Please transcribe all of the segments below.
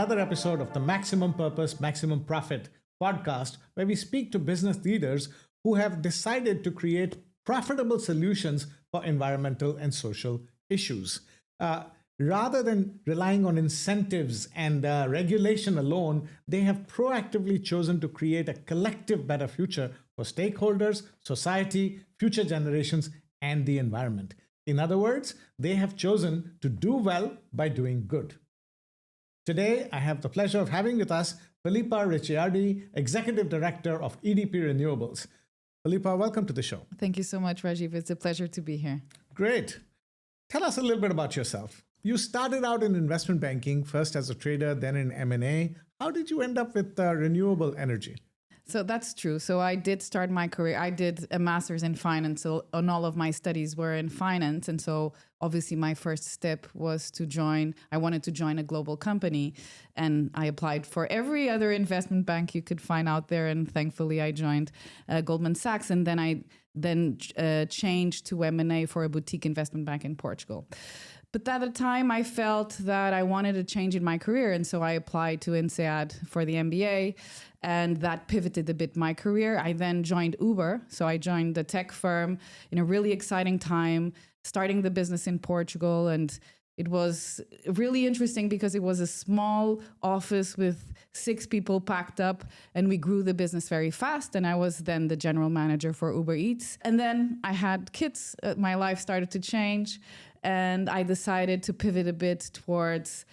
another episode of the Maximum Purpose, Maximum Profit podcast, where we speak to business leaders who have decided to create profitable solutions for environmental and social issues. Rather than relying on incentives and regulation alone, they have proactively chosen to create a collective better future for stakeholders, society, future generations, and the environment. In other words, they have chosen to do well by doing good. Today, I have the pleasure of having with us Filipa Ricciardi, Executive Director of EDP Renewables. Filipa, welcome to the show. Thank you so much, Rajeev. It's a pleasure to be here. Great. Tell us a little bit about yourself. You started out in investment banking, first as a trader, then in M&A. How did you end up with renewable energy? So that's true. So I did start my career. I did a master's in finance. So and all of my studies were in finance. And so obviously my first step was I wanted to join a global company. And I applied for every other investment bank you could find out there. And thankfully I joined Goldman Sachs. And then I changed to M&A for a boutique investment bank in Portugal. But at the time, I felt that I wanted a change in my career. And so I applied to INSEAD for the MBA. And that pivoted a bit my career. I then joined Uber. So I joined the tech firm in a really exciting time, starting the business in Portugal. And it was really interesting because it was a small office with 6 people packed up, and we grew the business very fast. And I was then the general manager for Uber Eats. And then I had kids. My life started to change. And I decided to pivot a bit towards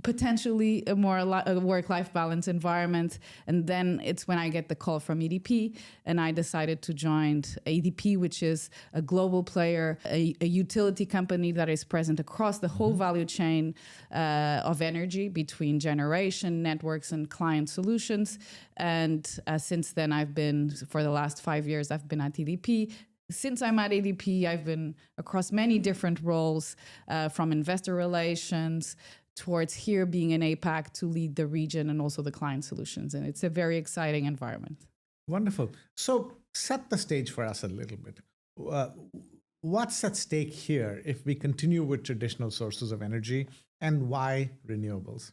potentially a more work-life balance environment. And then it's when I get the call from EDP, and I decided to join EDP, which is a global player, a utility company that is present across the whole value chain of energy between generation, networks, and client solutions. And since then, for the last 5 years, I've been at EDP. Since I'm at EDP, I've been across many different roles, from investor relations towards here being in APAC to lead the region and also the client solutions. And it's a very exciting environment. Wonderful. So set the stage for us a little bit. What's at stake here if we continue with traditional sources of energy, and why renewables?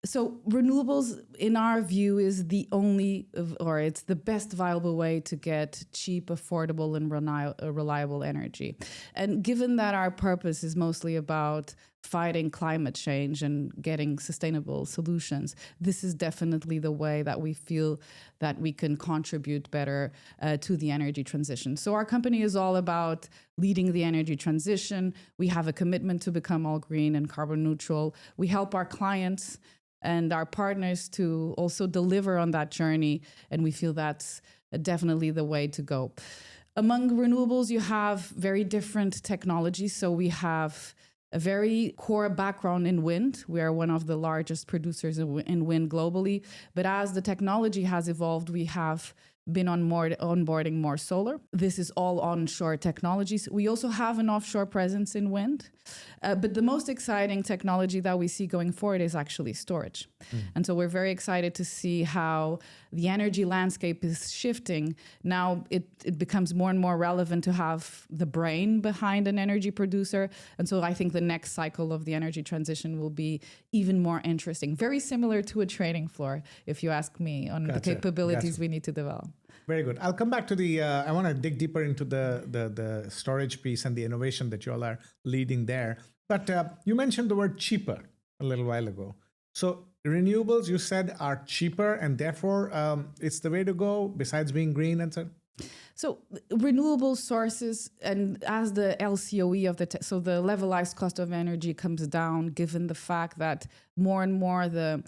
So renewables, in our view, is it's the best viable way to get cheap, affordable, and reliable energy. And given that our purpose is mostly about fighting climate change and getting sustainable solutions, this is definitely the way that we feel that we can contribute better to the energy transition. So our company is all about leading the energy transition. We have a commitment to become all green and carbon neutral. We help our clients and our partners to also deliver on that journey. And we feel that's definitely the way to go. Among renewables, you have very different technologies. So we have a very core background in wind. We are one of the largest producers in wind globally. But as the technology has evolved, we have been onboarding more solar. This is all onshore technologies. We also have an offshore presence in wind. But the most exciting technology that we see going forward is actually storage. And so we're very excited to see how the energy landscape is shifting. Now it becomes more and more relevant to have the brain behind an energy producer. And so I think the next cycle of the energy transition will be even more interesting. Very similar to a trading floor, if you ask me, on the capabilities we need to develop. Very good. I'll come back to I want to dig deeper into the storage piece and the innovation that you all are leading there. But you mentioned the word cheaper a little while ago. So renewables, you said, are cheaper, and therefore it's the way to go besides being green and so. So renewable sources, and as the LCOE so the levelized cost of energy comes down, given the fact that more and more the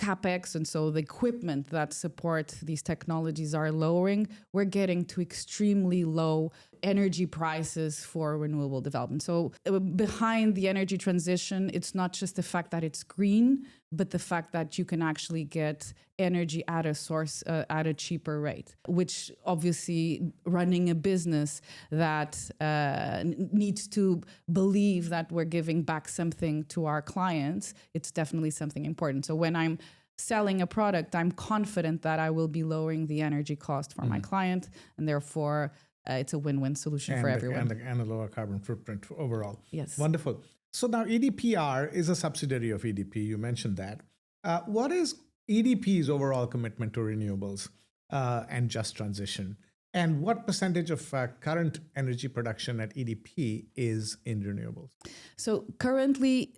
CapEx, and so the equipment that support these technologies are lowering, we're getting to extremely low energy prices for renewable development. So behind the energy transition, it's not just the fact that it's green, but the fact that you can actually get energy at a source at a cheaper rate, which obviously running a business that needs to believe that we're giving back something to our clients, it's definitely something important. So when I'm selling a product, I'm confident that I will be lowering the energy cost for my client, and therefore it's a win-win solution for everyone. And a lower carbon footprint overall. Yes. Wonderful. So now EDPR is a subsidiary of EDP. You mentioned that. What is EDP's overall commitment to renewables and just transition? And what percentage of current energy production at EDP is in renewables? So currently,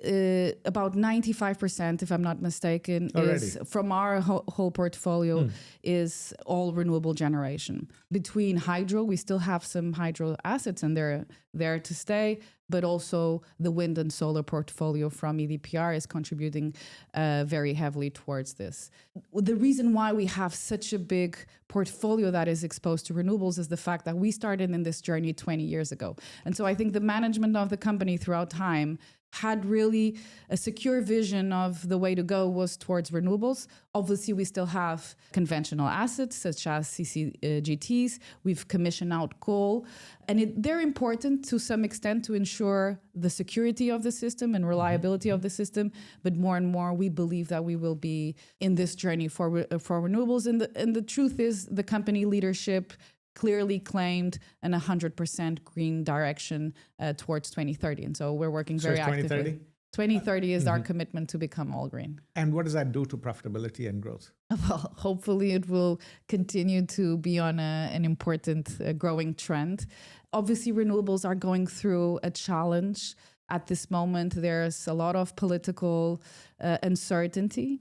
about 95%, if I'm not mistaken, is from our whole portfolio is all renewable generation. Between hydro, we still have some hydro assets and they're there to stay, but also the wind and solar portfolio from EDPR is contributing very heavily towards this. The reason why we have such a big portfolio that is exposed to renewables is the fact that we started in this journey 20 years ago. And so I think the management of the company throughout time had really a secure vision of the way to go was towards renewables. Obviously, we still have conventional assets such as CCGTs. We've commissioned out coal. And they're important to some extent to ensure the security of the system and reliability of the system. But more and more, we believe that we will be in this journey for renewables. And the truth is, the company leadership clearly claimed an 100% green direction towards 2030. And so we're working very actively. 2030? 2030 is our commitment to become all green. And what does that do to profitability and growth? Well, hopefully it will continue to be on an important growing trend. Obviously, renewables are going through a challenge. At this moment, there's a lot of political uncertainty.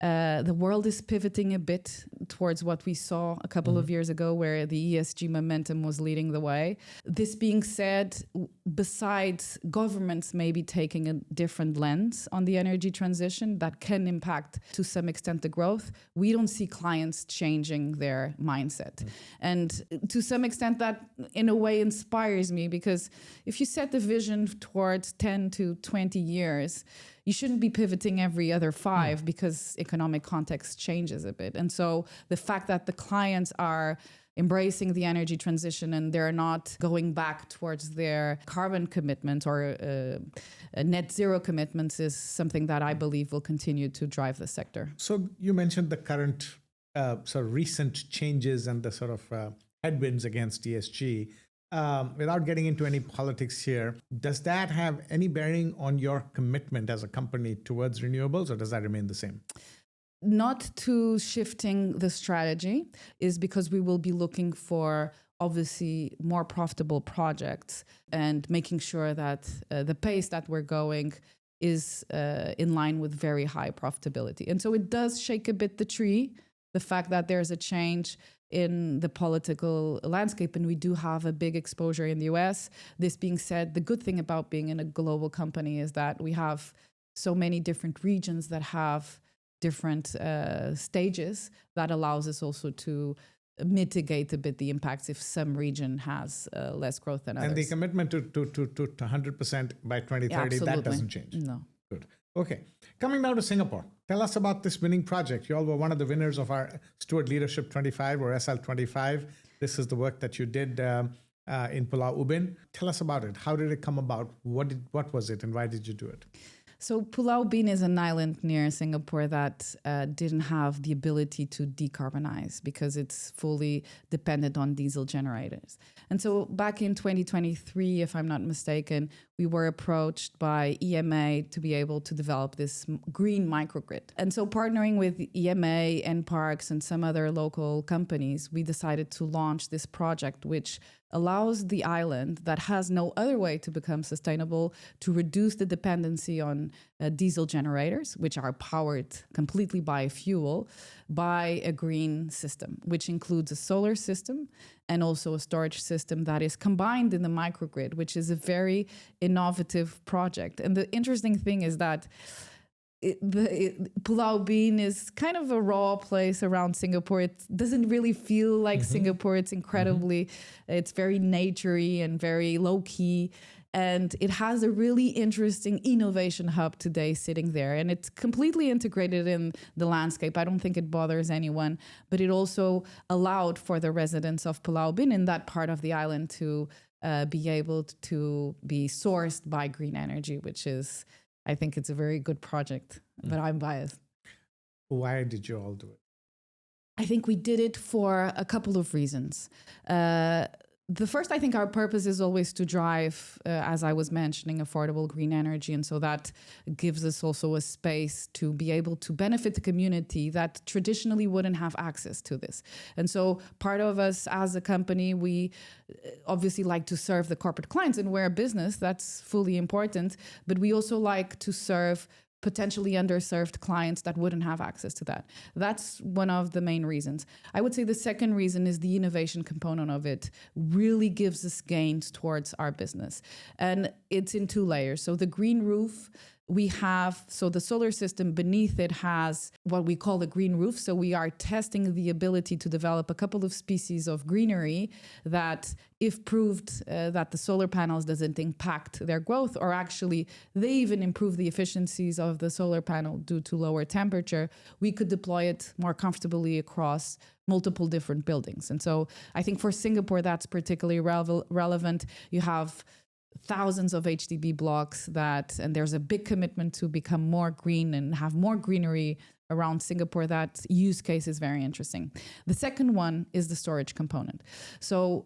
The world is pivoting a bit towards what we saw a couple of years ago, where the ESG momentum was leading the way. This being said, besides governments maybe taking a different lens on the energy transition that can impact to some extent the growth, we don't see clients changing their mindset. And to some extent that in a way inspires me, because if you set the vision towards 10 to 20 years, you shouldn't be pivoting every other 5 because economic context changes a bit. And so the fact that the clients are embracing the energy transition and they're not going back towards their carbon commitments or net zero commitments is something that I believe will continue to drive the sector. So you mentioned the current sort of recent changes and the sort of headwinds against ESG. Without getting into any politics here, does that have any bearing on your commitment as a company towards renewables, or does that remain the same? Not to shifting the strategy is because we will be looking for obviously more profitable projects and making sure that the pace that we're going is in line with very high profitability. And so it does shake a bit the tree, the fact that there's a change in the political landscape, and we do have a big exposure in the US. This being said, the good thing about being in a global company is that we have so many different regions that have different stages that allows us also to mitigate a bit the impacts if some region has less growth than others. And the commitment to 100% by 2030, that doesn't change? No. Good. Okay. Coming now to Singapore. Tell us about this winning project. You all were one of the winners of our Steward Leadership 25 or SL25. This is the work that you did in Pulau Ubin. Tell us about it. How did it come about? What was it and why did you do it? So Pulau Ubin is an island near Singapore that didn't have the ability to decarbonize because it's fully dependent on diesel generators. And so back in 2023, if I'm not mistaken, we were approached by EMA to be able to develop this green microgrid. And so partnering with EMA and Parks and some other local companies, we decided to launch this project, which allows the island that has no other way to become sustainable to reduce the dependency on diesel generators, which are powered completely by fuel, by a green system, which includes a solar system and also a storage system that is combined in the microgrid, which is a very innovative project. And the interesting thing is that Pulau Ubin is kind of a raw place around Singapore. It doesn't really feel like Singapore. It's incredibly, it's very naturey and very low key. And it has a really interesting innovation hub today sitting there. And it's completely integrated in the landscape. I don't think it bothers anyone. But it also allowed for the residents of Pulau Ubin in that part of the island to be able to be sourced by green energy, which is, I think it's a very good project, but I'm biased. Why did you all do it? I think we did it for a couple of reasons. The first, I think our purpose is always to drive, as I was mentioning, affordable green energy. And so that gives us also a space to be able to benefit the community that traditionally wouldn't have access to this. And so part of us as a company, we obviously like to serve the corporate clients, and we're a business, that's fully important. But we also like to serve potentially underserved clients that wouldn't have access to that. That's one of the main reasons. I would say the second reason is the innovation component of it really gives us gains towards our business. And it's in two layers. So the green roof, we have, so the solar system beneath it has what we call the green roof. So we are testing the ability to develop a couple of species of greenery that, if proved that the solar panels doesn't impact their growth, or actually they even improve the efficiencies of the solar panel due to lower temperature, we could deploy it more comfortably across multiple different buildings. And so I think for Singapore, that's particularly relevant. You have thousands of HDB blocks and there's a big commitment to become more green and have more greenery around Singapore. That use case is very interesting. The second one is the storage component. So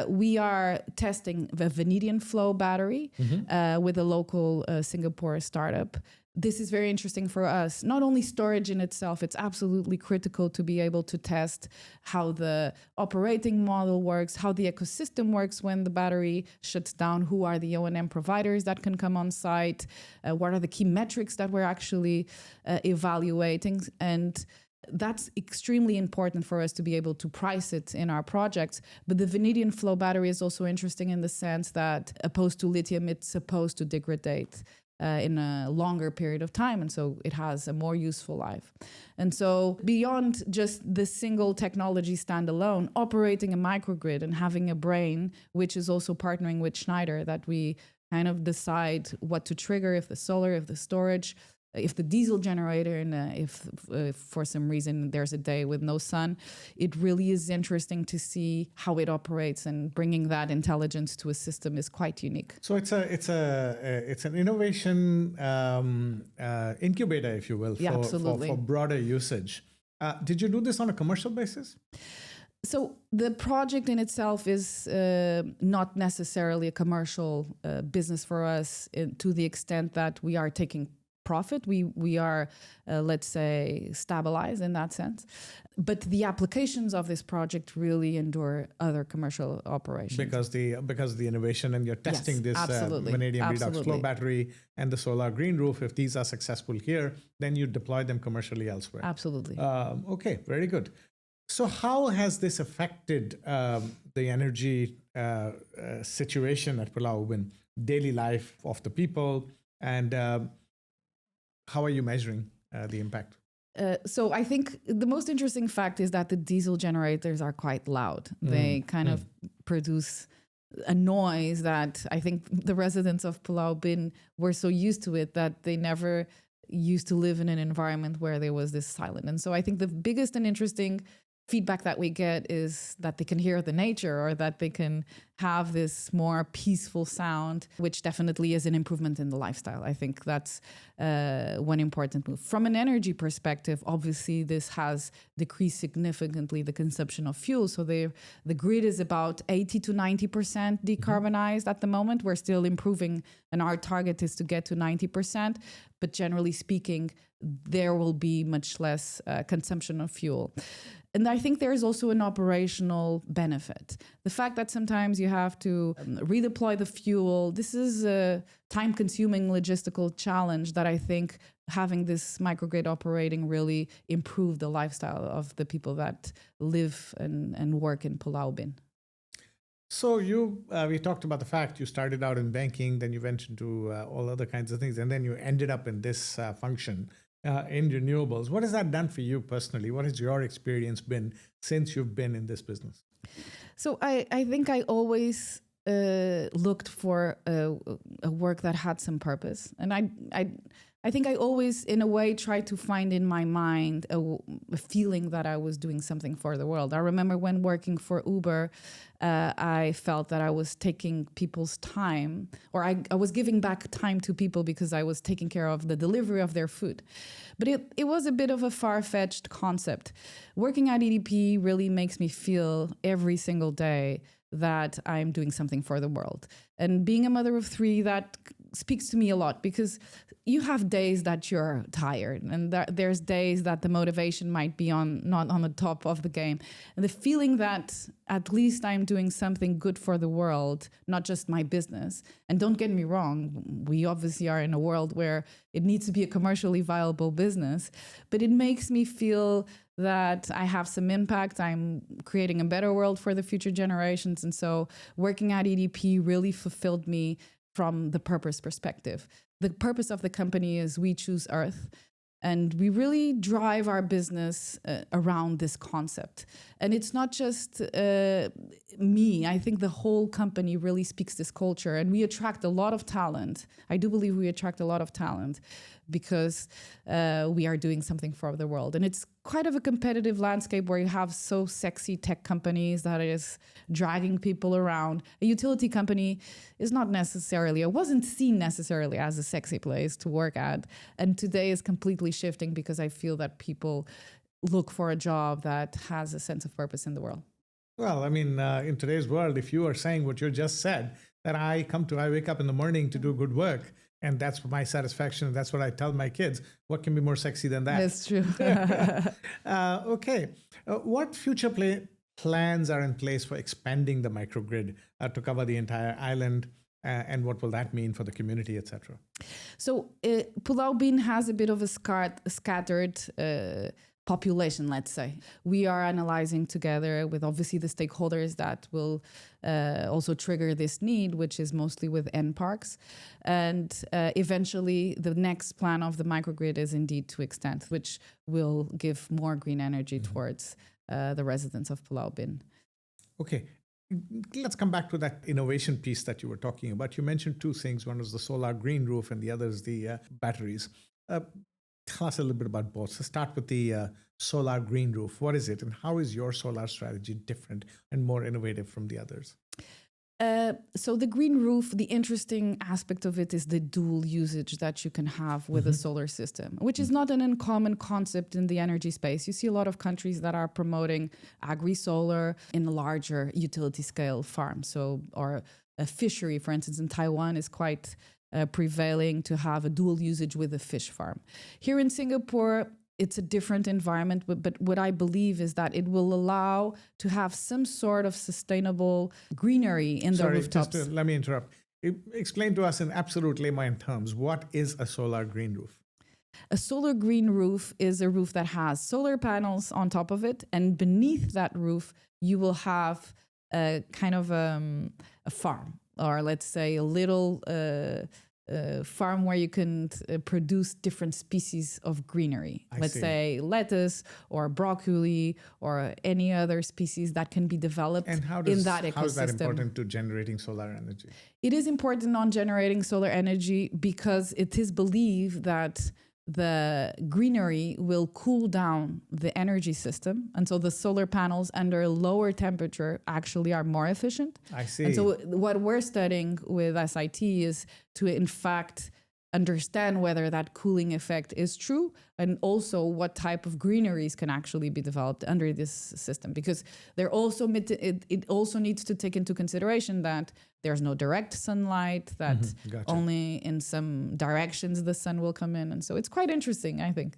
we are testing the vanadium flow battery with a local Singapore startup. This is very interesting for us. Not only storage in itself, it's absolutely critical to be able to test how the operating model works, how the ecosystem works when the battery shuts down, who are the O&M providers that can come on site, what are the key metrics that we're actually evaluating. And that's extremely important for us to be able to price it in our projects. But the vanadium flow battery is also interesting in the sense that, opposed to lithium, it's supposed to degrade in a longer period of time. And so it has a more useful life. And so beyond just the single technology standalone, operating a microgrid and having a brain, which is also partnering with Schneider, that we kind of decide what to trigger, if the solar, if the storage, if the diesel generator, and if for some reason there's a day with no sun. It really is interesting to see how it operates, and bringing that intelligence to a system is quite unique. So it's an innovation incubator, if you will, for broader usage. Did you do this on a commercial basis? So the project in itself is not necessarily a commercial business for us, to the extent that we are taking profit. We are, let's say, stabilized in that sense. But the applications of this project really endure other commercial operations. Because the innovation, and you're testing this vanadium redox flow battery and the solar green roof. If these are successful here, then you deploy them commercially elsewhere. Absolutely. Okay, very good. So how has this affected the energy situation at Pulau Ubin, daily life of the people, and how are you measuring the impact? So I think the most interesting fact is that the diesel generators are quite loud. They kind of produce a noise that I think the residents of Pulau Ubin were so used to it that they never used to live in an environment where there was this silent. And so I think the biggest and interesting feedback that we get is that they can hear the nature, or that they can have this more peaceful sound, which definitely is an improvement in the lifestyle. I think that's one important move. From an energy perspective, obviously, this has decreased significantly the consumption of fuel. So the grid is about 80 to 90% decarbonized at the moment. We're still improving, and our target is to get to 90%. But generally speaking, there will be much less consumption of fuel. And I think there's also an operational benefit. The fact that sometimes you have to redeploy the fuel, this is a time-consuming logistical challenge that I think having this microgrid operating really improved the lifestyle of the people that live and work in Pulau Ubin. So we talked about the fact you started out in banking, then you went into all other kinds of things, and then you ended up in this function. In renewables. What has that done for you personally? What has your experience been since you've been in this business? So I think I always looked for a work that had some purpose. And I think I always, in a way, try to find in my mind a feeling that I was doing something for the world. I remember when working for Uber, I felt that I was taking people's time, or I was giving back time to people because I was taking care of the delivery of their food. But it was a bit of a far-fetched concept. Working at EDP really makes me feel every single day that I'm doing something for the world. And being a mother of 3, that speaks to me a lot, because you have days that you're tired, and there's days that the motivation might be not on the top of the game. And the feeling that at least I'm doing something good for the world, not just my business. And don't get me wrong, we obviously are in a world where it needs to be a commercially viable business, but it makes me feel that I have some impact. I'm creating a better world for the future generations. And so working at EDP really fulfilled me from the purpose perspective. The purpose of the company is we choose Earth, and we really drive our business around this concept. And it's not just me. I think the whole company really speaks this culture, and we attract a lot of talent. I do believe we attract a lot of talent because we are doing something for the world. And it's quite of a competitive landscape where you have so sexy tech companies that is dragging people around. A utility company is not necessarily, or wasn't seen necessarily as a sexy place to work at. And today is completely shifting because I feel that people look for a job that has a sense of purpose in the world. Well, I mean, in today's world, if you are saying what you just said, that I wake up in the morning to do good work, and that's my satisfaction. That's what I tell my kids. What can be more sexy than that? That's true. Okay. What future plans are in place for expanding the microgrid to cover the entire island? And what will that mean for the community, etc.? So Pulau Bin has a bit of a scattered population, let's say. We are analyzing together with obviously the stakeholders that will also trigger this need, which is mostly with N parks. And eventually the next plan of the microgrid is indeed to extend, which will give more green energy towards the residents of Pulau Bin. Okay. Let's come back to that innovation piece that you were talking about. You mentioned 2 things. One was the solar green roof and the other is the batteries. Tell us a little bit about both. So start with the solar green roof. What is it, and how is your solar strategy different and more innovative from the others? So the green roof, the interesting aspect of it is the dual usage that you can have with a solar system, which is not an uncommon concept in the energy space. You see a lot of countries that are promoting agri-solar in a larger utility scale farm. So, or a fishery, for instance, in Taiwan is quite prevailing to have a dual usage with a fish farm. Here in Singapore, it's a different environment, but what I believe is that it will allow to have some sort of sustainable greenery in the rooftops. Let me interrupt. Explain to us in absolute layman terms, what is a solar green roof? A solar green roof is a roof that has solar panels on top of it, and beneath that roof, you will have a kind of a farm, or let's say a little farm where you can produce different species of greenery. Let's say lettuce or broccoli or any other species that can be developed in that ecosystem. How is that important to generating solar energy? It is important on generating solar energy because it is believed that the greenery will cool down the energy system. And so the solar panels under a lower temperature actually are more efficient. I see. And so what we're studying with SIT is to, in fact, understand whether that cooling effect is true, and also what type of greeneries can actually be developed under this system. Because it also needs to take into consideration that there's no direct sunlight, that only in some directions the sun will come in. And so it's quite interesting, I think.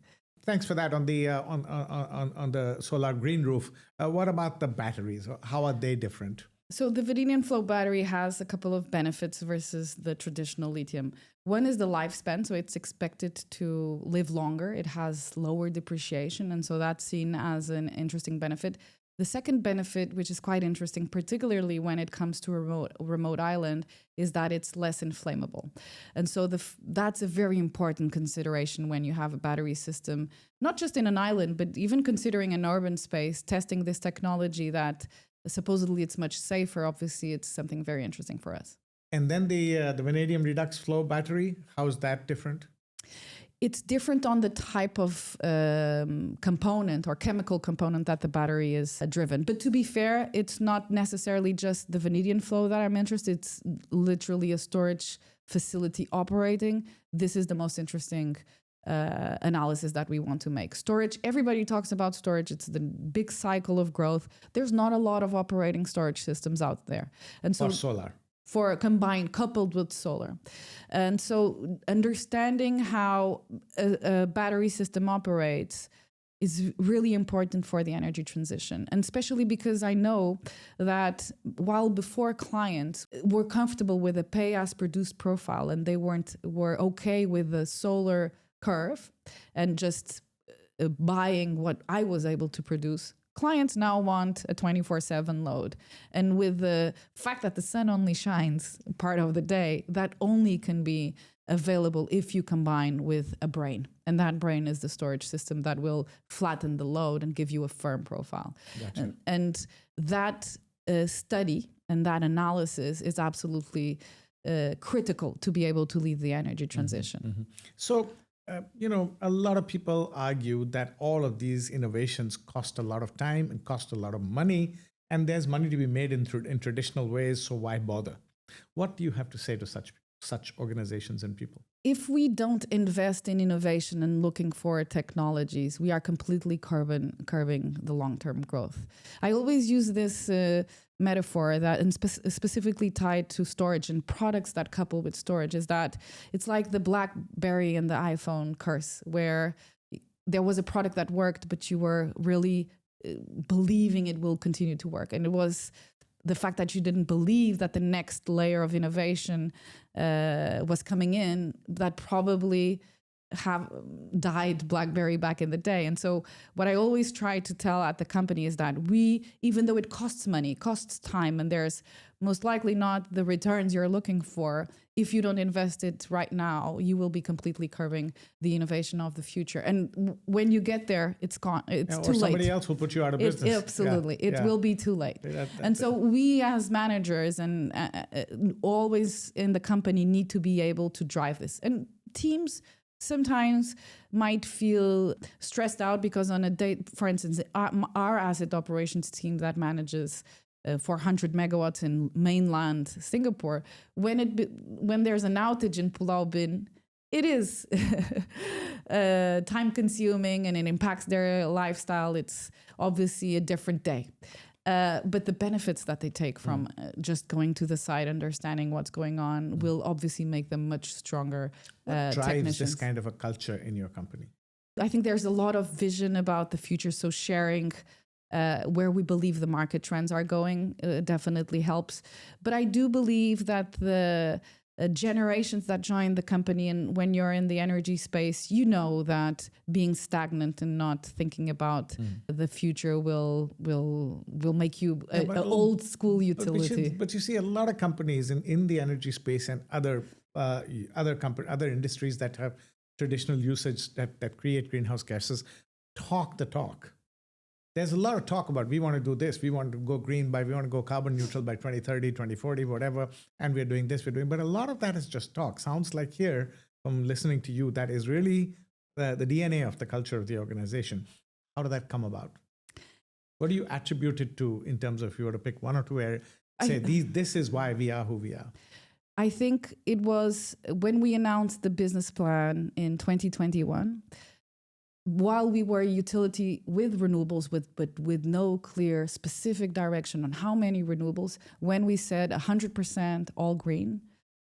Thanks for that on the solar green roof. What about the batteries? How are they different? So the vanadium flow battery has a couple of benefits versus the traditional lithium. One is the lifespan, so it's expected to live longer. It has lower depreciation, and so that's seen as an interesting benefit. The second benefit, which is quite interesting, particularly when it comes to a remote island, is that it's less inflammable. And so that's a very important consideration when you have a battery system, not just in an island, but even considering an urban space, testing this technology that supposedly it's much safer. Obviously, it's something very interesting for us. And then the vanadium redox flow battery, how is that different? It's different on the type of component or chemical component that the battery is driven. But to be fair, it's not necessarily just the vanadium flow that I'm interested. It's literally a storage facility operating. This is the most interesting analysis that we want to make. Storage, everybody talks about storage. It's the big cycle of growth. There's not a lot of operating storage systems out there. And so or solar. For combined, coupled with solar. And so understanding how a battery system operates is really important for the energy transition. And especially because I know that while before clients were comfortable with a pay as produced profile and they were okay with the solar curve and just buying what I was able to produce, clients now want a 24/7 load. And with the fact that the sun only shines part of the day, that only can be available if you combine with a brain. And that brain is the storage system that will flatten the load and give you a firm profile. Gotcha. And that study and that analysis is absolutely critical to be able to lead the energy transition. Mm-hmm. So, a lot of people argue that all of these innovations cost a lot of time and cost a lot of money, and there's money to be made in traditional ways, so why bother? What do you have to say to such organizations and people? If we don't invest in innovation and looking for technologies, we are completely curbing the long-term growth. I always use this metaphor that, and specifically tied to storage and products that couple with storage, is that it's like the BlackBerry and the iPhone curse, where there was a product that worked, but you were really believing it will continue to work. And it was the fact that you didn't believe that the next layer of innovation was coming in that probably have died BlackBerry back in the day. And so what I always try to tell at the company is that we, even though it costs money, costs time, and there's most likely not the returns you're looking for, if you don't invest it right now, you will be completely curbing the innovation of the future. And when you get there, it's gone. It's too late. Or somebody else will put you out of business. Absolutely. It will be too late. And so we as managers and always in the company need to be able to drive this. And teams sometimes might feel stressed out because on a day, for instance, our asset operations team that manages 400 megawatts in mainland Singapore, when there's an outage in Pulau Bin, it is time consuming and it impacts their lifestyle. It's obviously a different day. But the benefits that they take from just going to the site, understanding what's going on, will obviously make them much stronger What drives technicians. this kind of a culture in your company? I think there's a lot of vision about the future. So sharing where we believe the market trends are going definitely helps. But I do believe that the generations that join the company, and when you're in the energy space, you know that being stagnant and not thinking about the future will make you an old school utility. But you see a lot of companies in the energy space and other industries that have traditional usage that create greenhouse gases talk the talk. There's a lot of talk about we want to do this, we want to go green we want to go carbon neutral by 2030, 2040, whatever, and we're doing this, but a lot of that is just talk. Sounds like here, from listening to you, that is really the DNA of the culture of the organization. How did that come about? What do you attribute it to in terms of if you were to pick one or two areas, this is why we are who we are? I think it was when we announced the business plan in 2021, while we were a utility with renewables, but with no clear specific direction on how many renewables, when we said 100% all green,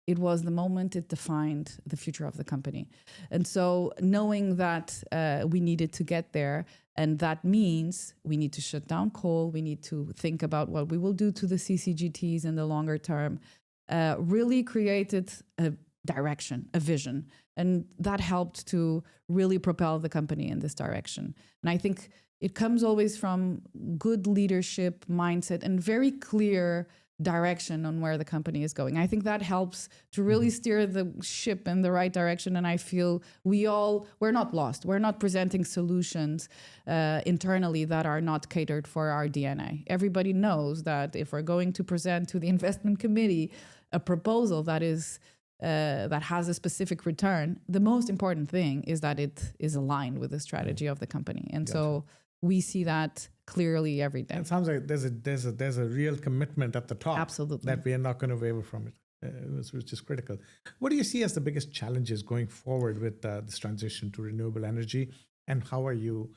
it was the moment it defined the future of the company. And so knowing that we needed to get there, and that means we need to shut down coal, we need to think about what we will do to the CCGTs in the longer term, really created a direction, a vision. And that helped to really propel the company in this direction. And I think it comes always from good leadership mindset and very clear direction on where the company is going. I think that helps to really steer the ship in the right direction. And I feel we're not lost. We're not presenting solutions internally that are not catered for our DNA. Everybody knows that if we're going to present to the investment committee a proposal that is that has a specific return, the most important thing is that it is aligned with the strategy of the company. And so we see that clearly every day. It sounds like there's a real commitment at the top. Absolutely. That we are not going to waver from it, which is critical. What do you see as the biggest challenges going forward with this transition to renewable energy, and how are you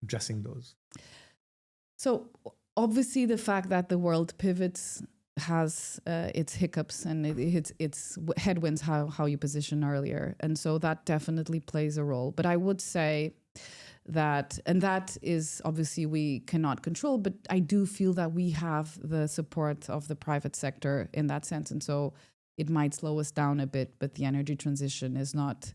addressing those? So obviously the fact that the world pivots has its hiccups and its headwinds, how you position earlier. And so that definitely plays a role. But I would say that, and that is obviously we cannot control, but I do feel that we have the support of the private sector in that sense. And so it might slow us down a bit, but the energy transition is not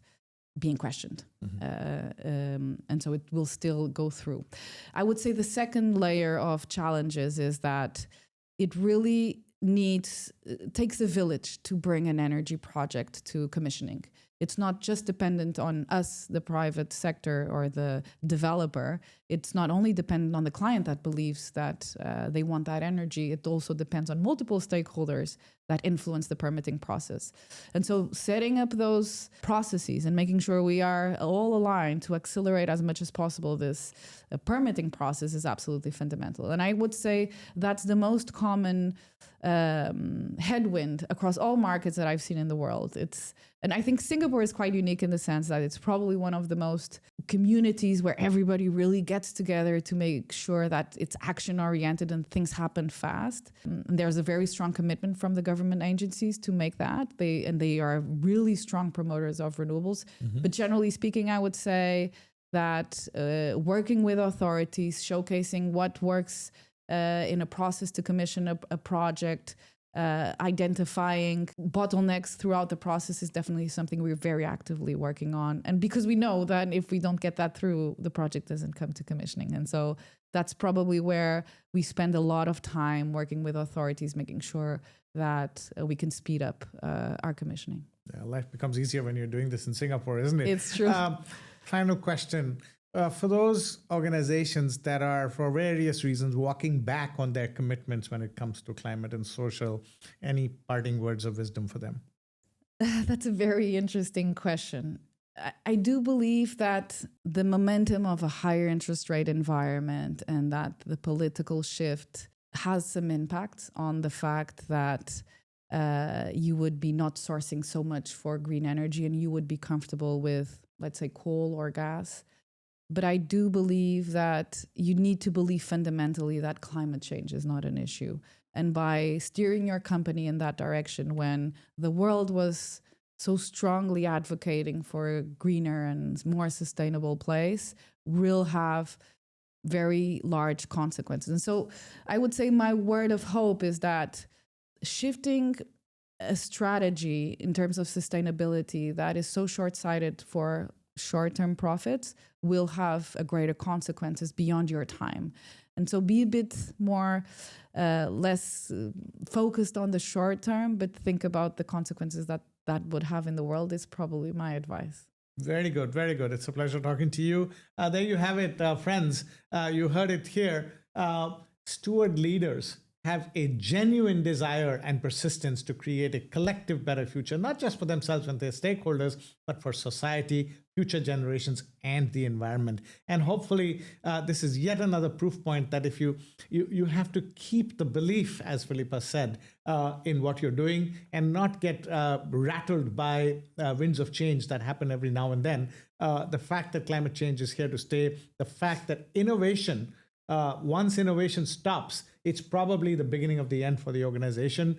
being questioned. And so it will still go through. I would say the second layer of challenges is that it really takes a village to bring an energy project to commissioning. It's not just dependent on us, the private sector or the developer. It's not only dependent on the client that believes that they want that energy. It also depends on multiple stakeholders that influence the permitting process. And so setting up those processes and making sure we are all aligned to accelerate as much as possible this permitting process is absolutely fundamental. And I would say that's the most common headwind across all markets that I've seen in the world. And I think Singapore is quite unique in the sense that it's probably one of the most communities where everybody really gets together to make sure that it's action-oriented and things happen fast. And there's a very strong commitment from the government agencies to make that. They are really strong promoters of renewables. But generally speaking, I would say that working with authorities, showcasing what works in a process to commission a project, identifying bottlenecks throughout the process is definitely something we're very actively working on. And because we know that if we don't get that through, the project doesn't come to commissioning. And so that's probably where we spend a lot of time working with authorities, making sure that we can speed up our commissioning. Yeah, life becomes easier when you're doing this in Singapore, isn't it? It's true. Final question. For those organizations that are, for various reasons, walking back on their commitments when it comes to climate and social, any parting words of wisdom for them? That's a very interesting question. I do believe that the momentum of a higher interest rate environment and that the political shift has some impact on the fact that you would be not sourcing so much for green energy and you would be comfortable with, let's say, coal or gas. But I do believe that you need to believe fundamentally that climate change is not an issue. And by steering your company in that direction, when the world was so strongly advocating for a greener and more sustainable place, will have very large consequences. And so I would say my word of hope is that shifting a strategy in terms of sustainability that is so short-sighted for short-term profits will have a greater consequences beyond your time. And so be a bit more, less focused on the short term, but think about the consequences that would have in the world is probably my advice. Very good, very good. It's a pleasure talking to you. There you have it, friends. You heard it here. Steward leaders have a genuine desire and persistence to create a collective better future, not just for themselves and their stakeholders, but for society, future generations, and the environment. And hopefully, this is yet another proof point that if you have to keep the belief, as Filipa said, in what you're doing and not get rattled by winds of change that happen every now and then. The fact that climate change is here to stay, the fact that innovation, once innovation stops, it's probably the beginning of the end for the organization.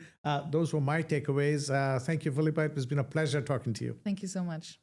Those were my takeaways. Thank you, Filipa. It has been a pleasure talking to you. Thank you so much.